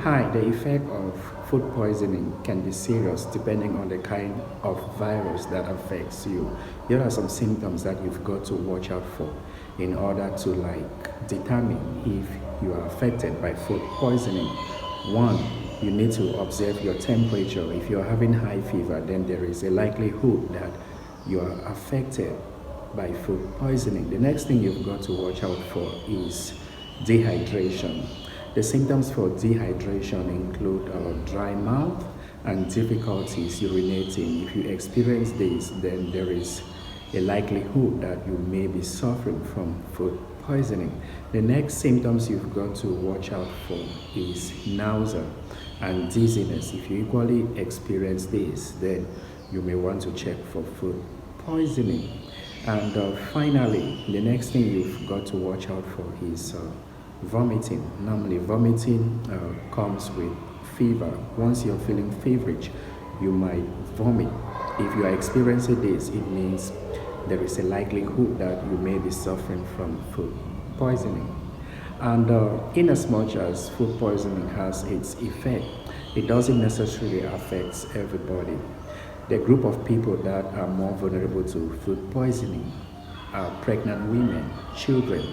Hi, the effect of food poisoning can be serious depending on the kind of virus that affects you. Here are some symptoms that you've got to watch out for in order to determine if you are affected by food poisoning. One, you need to observe your temperature. If you're having high fever, then there is a likelihood that you are affected by food poisoning. The next thing you've got to watch out for is dehydration. The symptoms for dehydration include dry mouth and difficulties urinating. If you experience this, then there is a likelihood that you may be suffering from food poisoning. The next symptoms you've got to watch out for is nausea and dizziness. If you equally experience this, then you may want to check for food poisoning. And finally, the next thing you've got to watch out for is vomiting. Normally, vomiting comes with fever. Once you're feeling feverish, you might vomit. If you are experiencing this, it means there is a likelihood that you may be suffering from food poisoning. And in as much as food poisoning has its effect, it doesn't necessarily affect everybody. The group of people that are more vulnerable to food poisoning are pregnant women, children,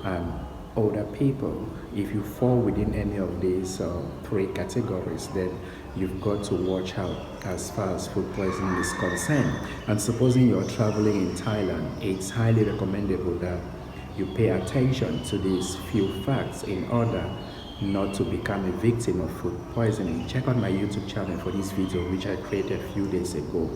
and older people. If you fall within any of these three categories, then you've got to watch out as far as food poisoning is concerned. And supposing you're traveling in Thailand, it's highly recommendable that you pay attention to these few facts in order not to become a victim of food poisoning. Check out my YouTube channel for this video, which I created a few days ago,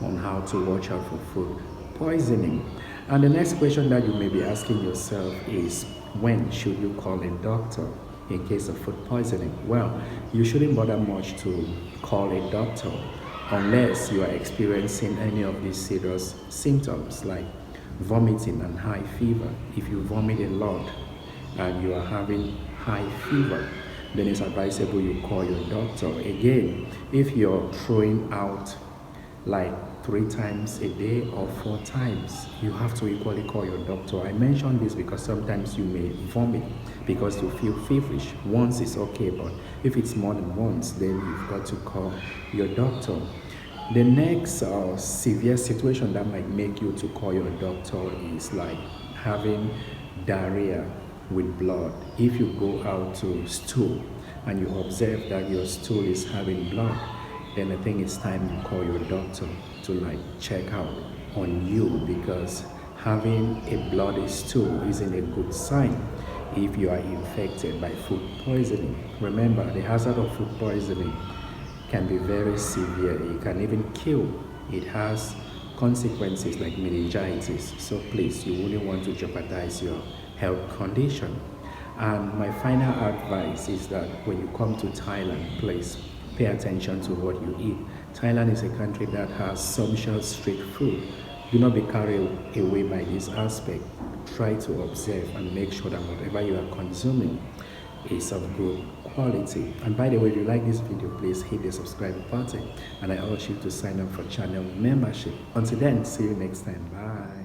on how to watch out for food poisoning. And the next question that you may be asking yourself is, when should you call a doctor in case of food poisoning? Well, you shouldn't bother much to call a doctor unless you are experiencing any of these serious symptoms like vomiting and high fever. If you vomit a lot and you are having high fever, then it's advisable you call your doctor. Again, if you're throwing out like 3 times a day or 4 times, you have to equally call your doctor. I mention this because sometimes you may vomit because you feel feverish. Once is okay, but if it's more than once, then you've got to call your doctor. The next severe situation that might make you to call your doctor is like having diarrhea with blood. If you go out to stool and you observe that your stool is having blood, then I think it's time you call your doctor to check out on you, because having a bloody stool isn't a good sign if you are infected by food poisoning. Remember, the hazard of food poisoning can be very severe. It can even kill. It has consequences like meningitis. So please, you wouldn't want to jeopardize your health condition. And my final advice is that when you come to Thailand, please pay attention to what you eat. Thailand is a country that has sumptuous street food. Do not be carried away by this aspect. Try to observe and make sure that whatever you are consuming is of good quality. And by the way, if you like this video, please hit the subscribe button, and I urge you to sign up for channel membership. Until then, see you next time. Bye.